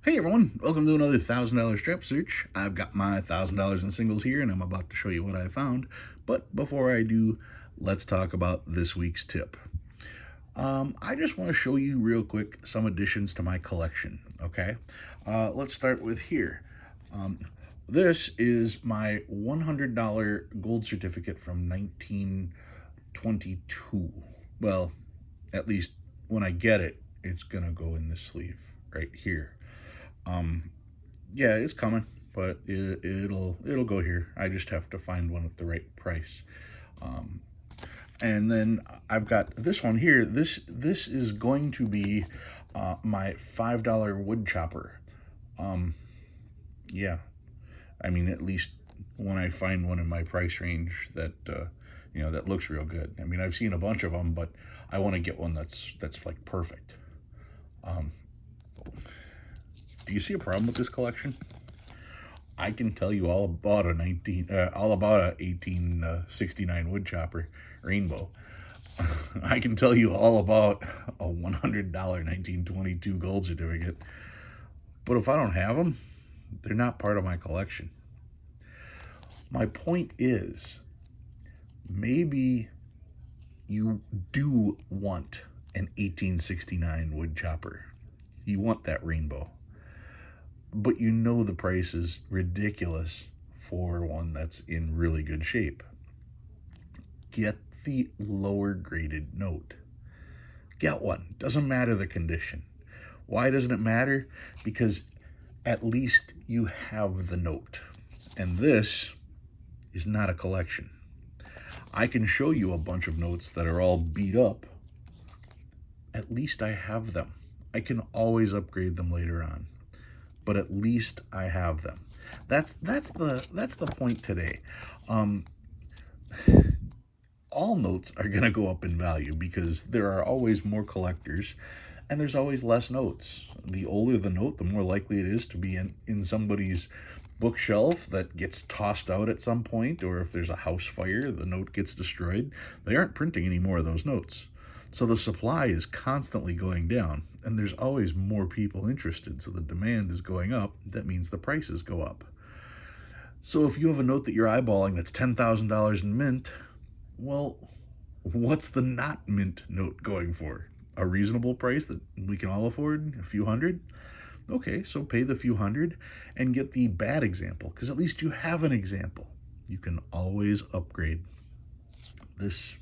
Hey everyone, welcome to another $1,000 strap search. I've got my $1,000 in singles here and I'm about to show you what I found. But before I do, let's talk about this week's tip. I just want to show you real quick some additions to my collection, okay? Let's start with here. Um, this is my $100 gold certificate from 1922. Well, at least when I get it, it's gonna go in this sleeve right here. Um, yeah, it's coming, but it'll go here. I just have to find one at the right price. Um, and then I've got this one here. This is going to be my $5 wood chopper. Um, yeah, I mean at least when I find one in my price range that that looks real good. I mean I've seen a bunch of them, but I want to get one that's like perfect. Um, do you see a problem with this collection? I can tell you all about all about a 1869 wood chopper rainbow. I can tell you all about a $100 1922 gold certificate. But if I don't have them, they're not part of my collection. My point is, maybe you do want an 1869 wood chopper. You want that rainbow. But you know the price is ridiculous for one that's in really good shape. Get the lower graded note. Get one. Doesn't matter the condition. Why doesn't it matter? Because at least you have the note. And this is not a collection. I can show you a bunch of notes that are all beat up. At least I have them. I can always upgrade them later on, but at least I have them. That's the point today. All notes are going to go up in value because there are always more collectors and there's always less notes. The older the note, the more likely it is to be in somebody's bookshelf that gets tossed out at some point, or if there's a house fire, the note gets destroyed. They aren't printing any more of those notes. So the supply is constantly going down, and there's always more people interested. So the demand is going up. That means the prices go up. So if you have a note that you're eyeballing that's $10,000 in mint, well, what's the not mint note going for? A reasonable price that we can all afford? A few hundred? Okay, so pay the few hundred and get the bad example, because at least you have an example. You can always upgrade. This,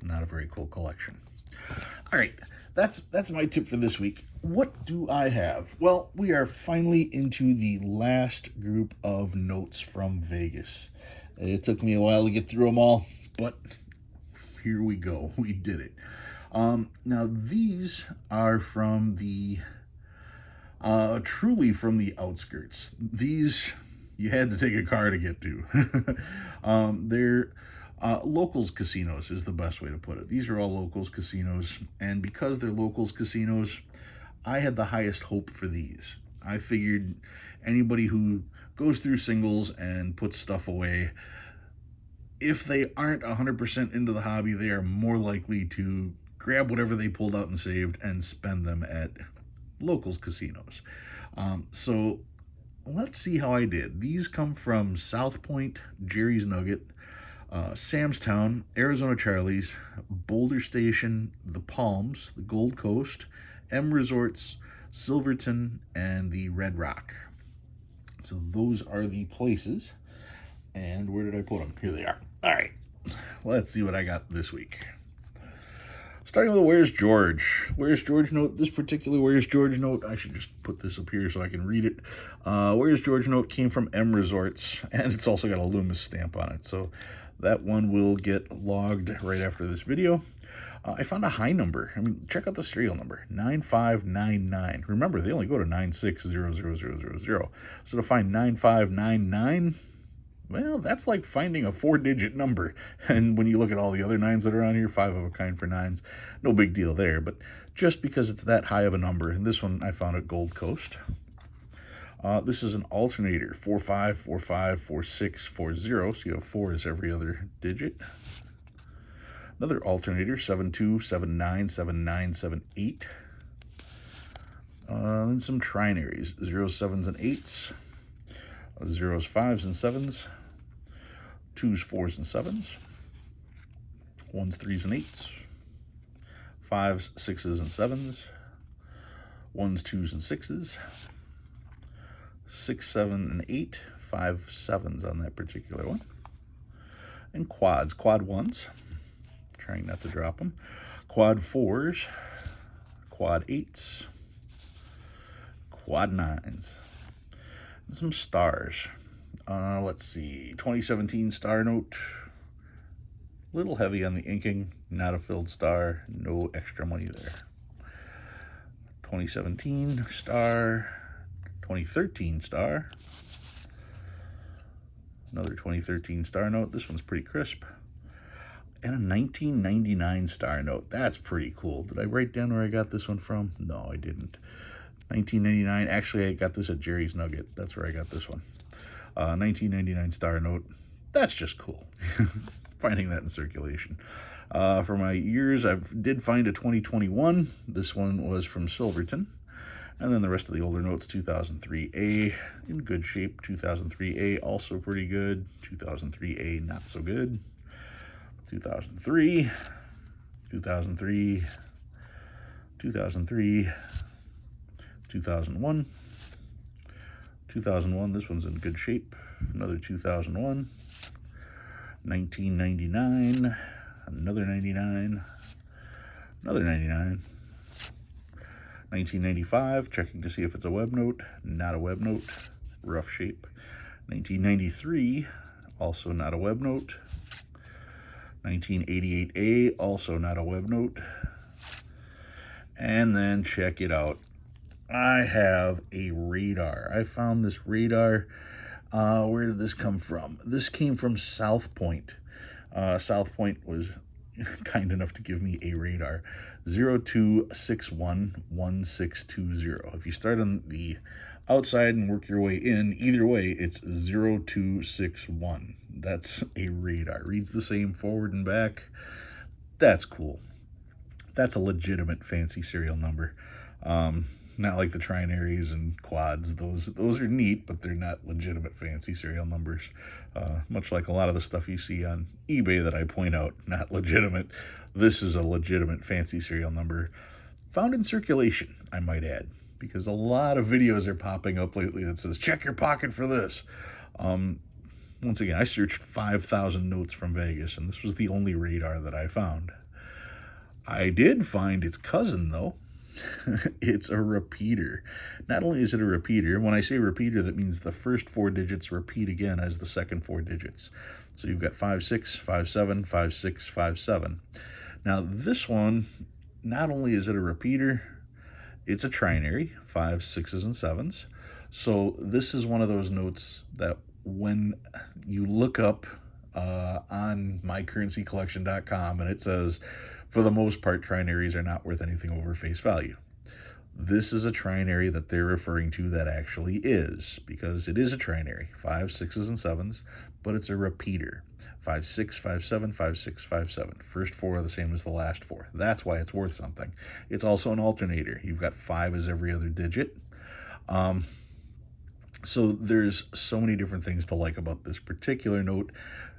not a very cool collection. All right, that's my tip for this week. What do I have? Well, we are finally into the last group of notes from Vegas. It took me a while to get through them all, but here we go. We did it. Now, these are from the truly from the outskirts. These you had to take a car to get to. They're locals casinos is the best way to put it. These are all locals casinos, and because they're locals casinos, I had the highest hope for these. I figured anybody who goes through singles and puts stuff away, if they aren't 100% into the hobby, they are more likely to grab whatever they pulled out and saved and spend them at locals casinos. So let's see how I did. These come from South Point, Jerry's Nugget, Sam's Town, Arizona Charlie's, Boulder Station, the Palms, the Gold Coast, M Resorts, Silverton, and the Red Rock. So those are the places. And where did I put them? Here they are. All right, let's see what I got this week. Starting with a Where's George? Where's George note? This particular Where's George note, I should just put this up here so I can read it. Where's George note came from M Resorts, and it's also got a Loomis stamp on it. So that one will get logged right after this video. I found a high number. I mean, check out the serial number, 9599. Remember, they only go to 960000. So to find 9599, well, that's like finding a 4-digit number. And when you look at all the other nines that are on here, 5 of a kind for nines, no big deal there. But just because it's that high of a number, and this one I found at Gold Coast. This is an alternator, 45454640. So you have 4 as every other digit. Another alternator, 72797978. Then some trinaries, 0s, 7s, and 8s, 0s, 5s, and 7s, 2s, 4s, and 7s, 1s, 3s, and 8s, 5s, 6s, and 7s, 1s, 2s, and 6s, 6, 7, and 8, 5 7s on that particular one. And quads, quad 1s, trying not to drop them, quad 4s, quad 8s, quad 9s, and some stars. Let's see, 2017 star note, little heavy on the inking, not a filled star, no extra money there. 2017 star, 2013 star, another 2013 star note. This one's pretty crisp. And a 1999 star note. That's pretty cool. Did I write down where I got this one from? No, I didn't. 1999. Actually, I got this at Jerry's Nugget. That's where I got this one. 1999 star note. That's just cool. Finding that in circulation. For my years, I did find a 2021. This one was from Silverton. And then the rest of the older notes, 2003A in good shape. 2003A also pretty good. 2003A not so good. 2003, 2003, 2003, 2001, 2001, this one's in good shape, another 2001, 1999, another 99, another 99, 1995, checking to see if it's a web note, not a web note, rough shape, 1993, also not a web note, 1988A, also not a web note. And then check it out. I have a radar. I found this radar. Where did this come from? This came from South Point. South Point was kind enough to give me a radar. 02611620. If you start on the outside and work your way in, either way, it's 0261. That's a radar. Reads the same forward and back. That's cool. That's a legitimate fancy serial number. Not like the trinaries and quads. Those are neat, but they're not legitimate fancy serial numbers. Much like a lot of the stuff you see on eBay that I point out, not legitimate. This is a legitimate fancy serial number. Found in circulation, I might add, because a lot of videos are popping up lately that says, check your pocket for this. Once again, I searched 5,000 notes from Vegas, and this was the only radar that I found. I did find its cousin, though. It's a repeater. Not only is it a repeater, when I say repeater, that means the first 4 digits repeat again as the second 4 digits. So you've got 56, 57, 56, 57. Now, this one, not only is it a repeater, it's a trinary, 5s, 6s, and 7s. So this is one of those notes that when you look up on mycurrencycollection.com and it says, for the most part, trinaries are not worth anything over face value. This is a trinary that they're referring to that actually is, because it is a trinary, 5s, 6s, and 7s, but it's a repeater. 5, 6, 5, 7, 5, 6, 5, 7. First 4 are the same as the last 4. That's why it's worth something. It's also an alternator. You've got 5 as every other digit. So there's so many different things to like about this particular note.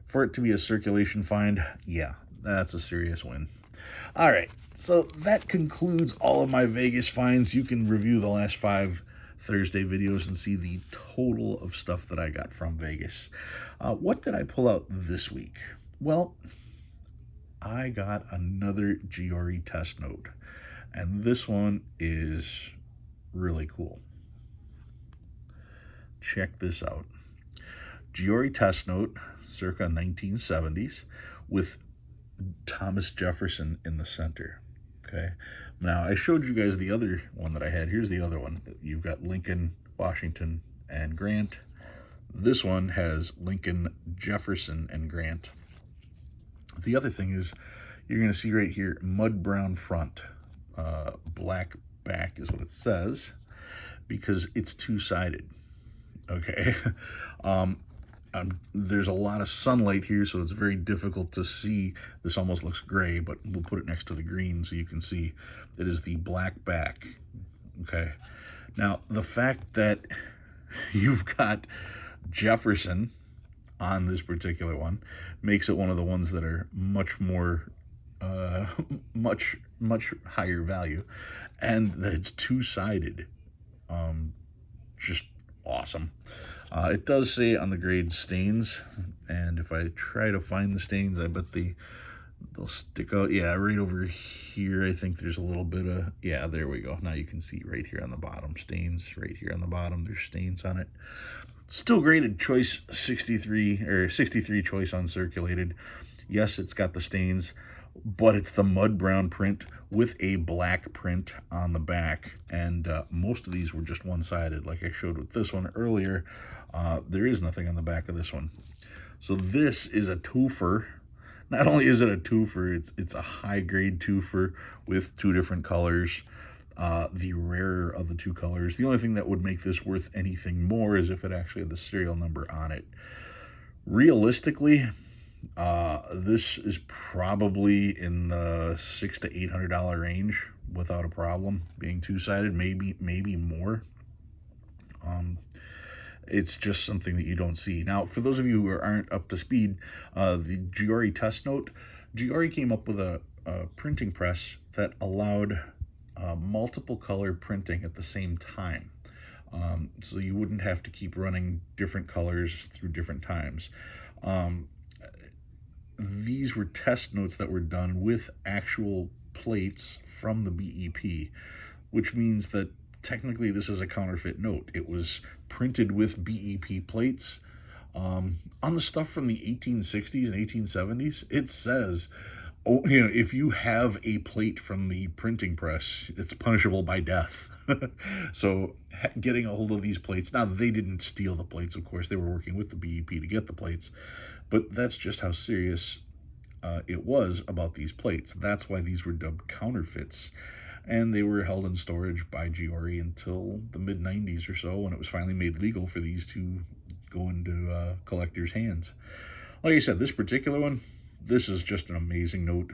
For it to be a circulation find, yeah, that's a serious win. All right, so that concludes all of my Vegas finds. You can review the last 5 Thursday videos and see the total of stuff that I got from Vegas. What did I pull out this week? Well, I got another Giori test note, and this one is really cool. Check this out. Giori test note, circa 1970s, with Thomas Jefferson in the center. Okay. Now, I showed you guys the other one that I had. Here's the other one. You've got Lincoln, Washington, and Grant. This one has Lincoln, Jefferson, and Grant. The other thing is, you're going to see right here, mud brown front, black back is what it says, because it's two-sided. Okay. There's a lot of sunlight here, so it's very difficult to see. This almost looks gray, but we'll put it next to the green so you can see it is the black back Okay. Now, the fact that you've got Jefferson on this particular one makes it one of the ones that are much more, uh, much higher value, and that it's two-sided. Um, just awesome. It does say on the grade stains, and if I try to find the stains, I bet they'll stick out. Yeah, right over here, I think there's a little bit of, yeah, there we go. Now you can see right here on the bottom, stains right here on the bottom. There's stains on it. Still graded choice 63, or 63 choice uncirculated. Yes, it's got the stains, but it's the mud brown print with a black print on the back. And most of these were just one-sided, like I showed with this one earlier. There is nothing on the back of this one. So this is a twofer. Not only is it a twofer, it's a high-grade twofer with two different colors. The rarer of the two colors. The only thing that would make this worth anything more is if it actually had the serial number on it. Realistically, this is probably in the $600 to $800 range without a problem. Being two-sided, maybe more. It's just something that you don't see. Now, for those of you who aren't up to speed, the Giori test note, Giori came up with a printing press that allowed multiple color printing at the same time. So you wouldn't have to keep running different colors through different times. These were test notes that were done with actual plates from the BEP, which means that technically this is a counterfeit note. It was printed with BEP plates. On the stuff from the 1860s and 1870s, it says, oh, if you have a plate from the printing press, it's punishable by death. So getting a hold of these plates, now they didn't steal the plates, of course, they were working with the BEP to get the plates, but that's just how serious it was about these plates. That's why these were dubbed counterfeits. And they were held in storage by Giori until the mid-90s or so, when it was finally made legal for these to go into collectors' hands. Like I said, this particular one, this is just an amazing note.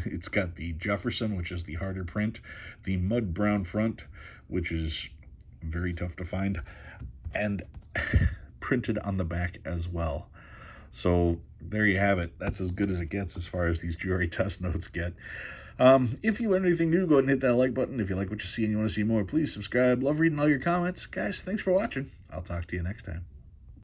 It's got the Jefferson, which is the harder print, the mud brown front, which is very tough to find, and printed on the back as well. So there you have it. That's as good as it gets as far as these Giori test notes get. If you learned anything new, go ahead and hit that like button. If you like what you see and you want to see more, please subscribe. Love reading all your comments. Guys, thanks for watching. I'll talk to you next time.